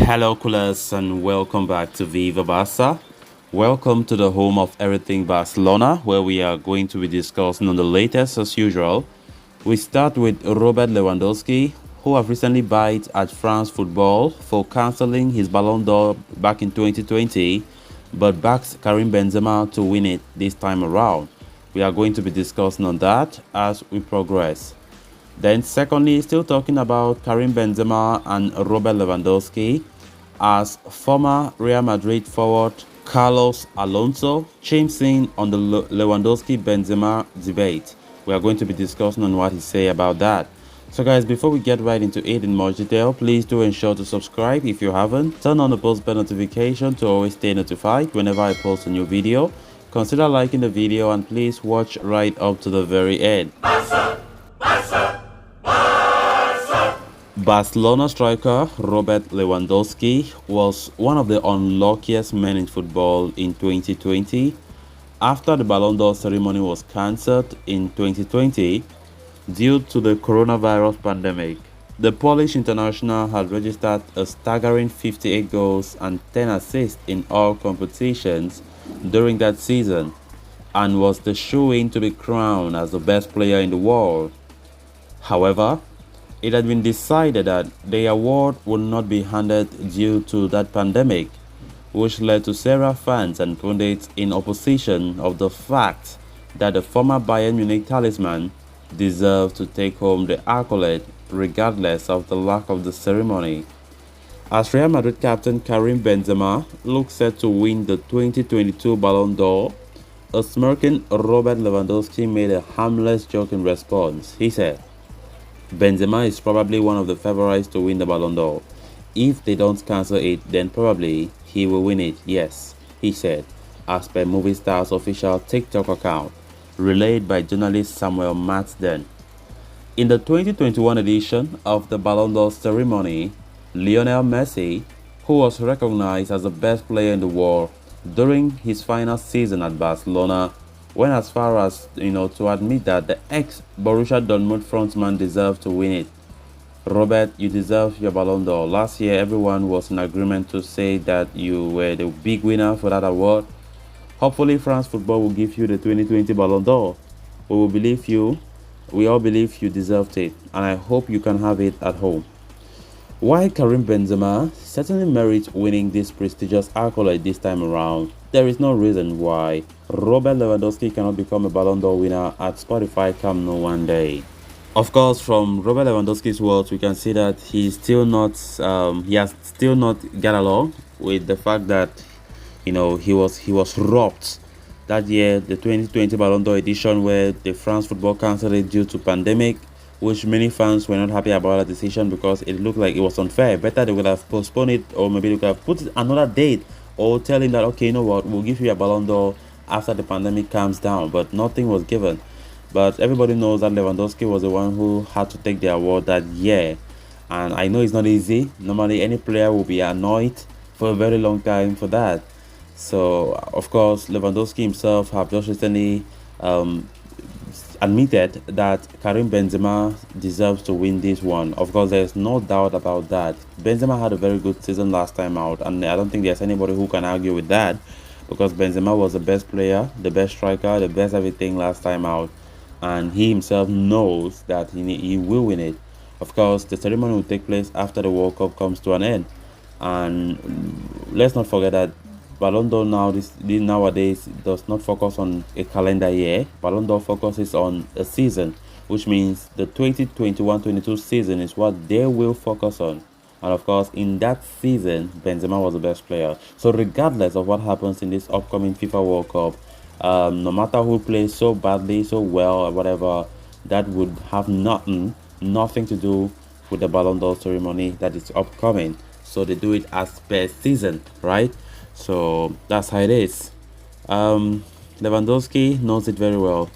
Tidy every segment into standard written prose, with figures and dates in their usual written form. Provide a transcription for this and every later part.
Hello, coolers, and welcome back to Viva Barca. Welcome to the home of everything Barcelona, where we are going to be discussing on the latest as usual. We start with Robert Lewandowski, who have recently bite at France Football for cancelling his Balon d'Or back in 2020, but backs Karim Benzema to win it this time around. We are going to be discussing on that as we progress. Then, secondly, still talking about Karim Benzema and Robert Lewandowski, as former Real Madrid forward Carlos Alonso chimes in on the Lewandowski-Benzema debate. We are going to be discussing on what he say about that. So guys, before we get right into it in more detail, please do ensure to subscribe if you haven't. Turn on the post bell notification to always stay notified whenever I post a new video. Consider liking the video and please watch right up to the very end. Barcelona striker Robert Lewandowski was one of the unluckiest men in football in 2020 after the Balon d'Or ceremony was cancelled in 2020 due to the coronavirus pandemic. The Polish international had registered a staggering 58 goals and 10 assists in all competitions during that season and was the shoe-in to be crowned as the best player in the world. However, it had been decided that the award would not be handed due to that pandemic, which led to several fans and pundits in opposition of the fact that the former Bayern Munich talisman deserved to take home the accolade regardless of the lack of the ceremony. As Real Madrid captain Karim Benzema looks set to win the 2022 Balon d'Or, a smirking Robert Lewandowski made a harmless joke in response. He said, "Benzema is probably one of the favorites to win the Balon d'Or. If they don't cancel it, then probably he will win it, yes," he said, as per movie star's official TikTok account, relayed by journalist Samuel Matsden. In the 2021 edition of the Balon d'Or ceremony, Lionel Messi, who was recognized as the best player in the world during his final season at Barcelona, went as far as to admit that the ex-Borussia Dortmund frontman deserved to win it. "Robert, you deserve your Ballon d'Or. Last year, everyone was in agreement to say that you were the big winner for that award. Hopefully, France Football will give you the 2020 Ballon d'Or. We will believe you. We all believe you deserved it, and I hope you can have it at home." While Karim Benzema certainly merits winning this prestigious accolade this time around, there is no reason why Robert Lewandowski cannot become a Ballon d'Or winner at Spotify Camp Nou one day. Of course, from Robert Lewandowski's words, we can see that he has still not got along with the fact that he was robbed that year, the 2020 Ballon d'Or edition, where the France Football cancelled it due to pandemic, which many fans were not happy about that decision because it looked like it was unfair. Better they would have postponed it, or maybe they could have put another date, or tell him that, okay, you know what, we'll give you a Ballon d'Or after the pandemic calms down, but nothing was given. But everybody knows that Lewandowski was the one who had to take the award that year, and I know it's not easy. Normally any player will be annoyed for a very long time for that. So of course Lewandowski himself have just recently admitted that Karim Benzema deserves to win this one. Of course, there's no doubt about that. Benzema had a very good season last time out, and I don't think there's anybody who can argue with that, because Benzema was the best player, the best striker, the best everything last time out, and he himself knows that he will win it. Of course, the ceremony will take place after the World Cup comes to an end, and let's not forget that Ballon d'Or nowadays does not focus on a calendar year. Ballon d'Or focuses on a season, which means the 2021-22 season is what they will focus on. And of course, in that season, Benzema was the best player. So regardless of what happens in this upcoming FIFA World Cup, no matter who plays so badly, so well, or whatever, that would have nothing to do with the Ballon d'Or ceremony that is upcoming. So they do it as per season, right? So that's how it is. Lewandowski knows it very well.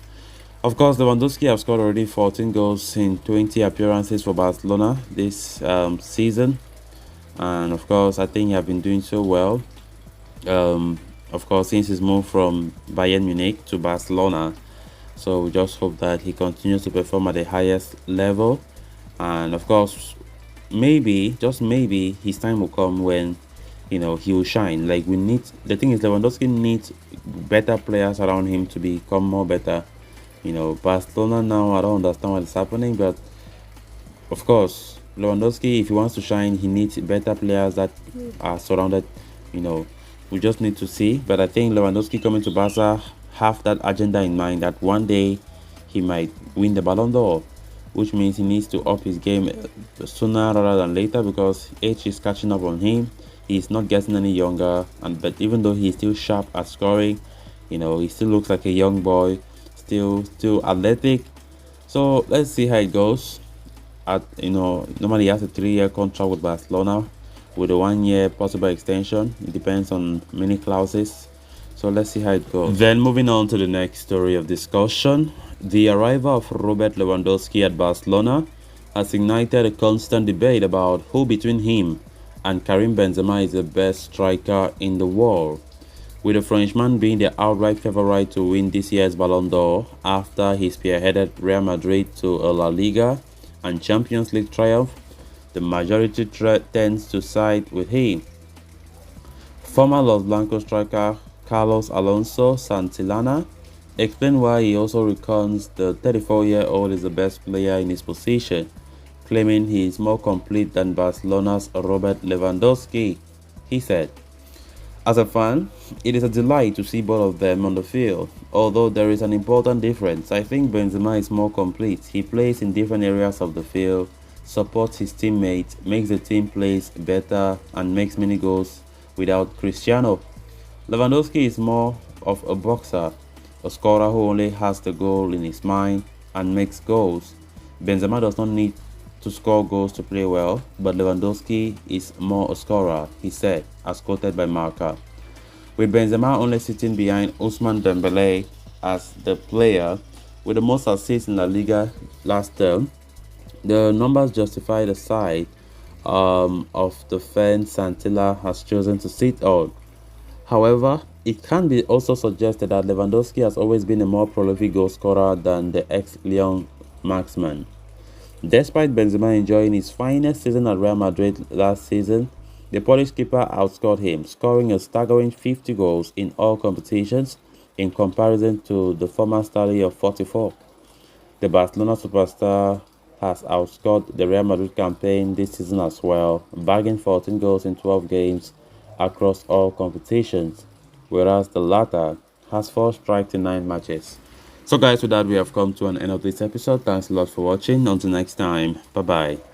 Of course, Lewandowski has scored already 14 goals in 20 appearances for Barcelona this season. And of course, I think he has been doing so well. Of course, since his move from Bayern Munich to Barcelona. So we just hope that he continues to perform at the highest level. And of course, maybe, just maybe, his time will come when, he will shine. Like, the thing is, Lewandowski needs better players around him to become more better. Barcelona now, I don't understand what is happening, but of course, Lewandowski, if he wants to shine, he needs better players that are surrounded. You know, we just need to see. But I think Lewandowski coming to Barca have that agenda in mind that one day he might win the Balon d'Or, which means he needs to up his game sooner rather than later because age is catching up on him. He's not getting any younger, but even though he's still sharp at scoring, he still looks like a young boy, still athletic. So let's see how it goes. Normally he has a 3-year contract with Barcelona with a 1-year possible extension. It depends on many clauses. So let's see how it goes. Then moving on to the next story of discussion. The arrival of Robert Lewandowski at Barcelona has ignited a constant debate about who between him and Karim Benzema is the best striker in the world, with the Frenchman being the outright favorite to win this year's Balon d'Or after he spearheaded Real Madrid to a La Liga and Champions League triumph. The majority tends to side with him. Former Los Blancos striker Carlos Alonso Santillana explained why he also reckons the 34-year-old is the best player in his position, claiming he is more complete than Barcelona's Robert Lewandowski. He said, "As a fan, it is a delight to see both of them on the field. Although there is an important difference, I think Benzema is more complete. He plays in different areas of the field, supports his teammates, makes the team plays better, and makes many goals without Cristiano. Lewandowski is more of a boxer, a scorer who only has the goal in his mind and makes goals. Benzema does not need to score goals to play well, but Lewandowski is more a scorer," he said, as quoted by Marca. With Benzema only sitting behind Ousmane Dembele as the player with the most assists in La Liga last term, the numbers justify the side of the fence Santilla has chosen to sit on. However, it can be also suggested that Lewandowski has always been a more prolific goal scorer than the ex-Lyon marksman. Despite Benzema enjoying his finest season at Real Madrid last season, the Polish keeper outscored him, scoring a staggering 50 goals in all competitions in comparison to the former tally of 44. The Barcelona superstar has outscored the Real Madrid campaign this season as well, bagging 14 goals in 12 games across all competitions, whereas the latter has 4 strikes in 9 matches. So guys, with that we have come to an end of this episode. Thanks a lot for watching. Until next time, bye bye.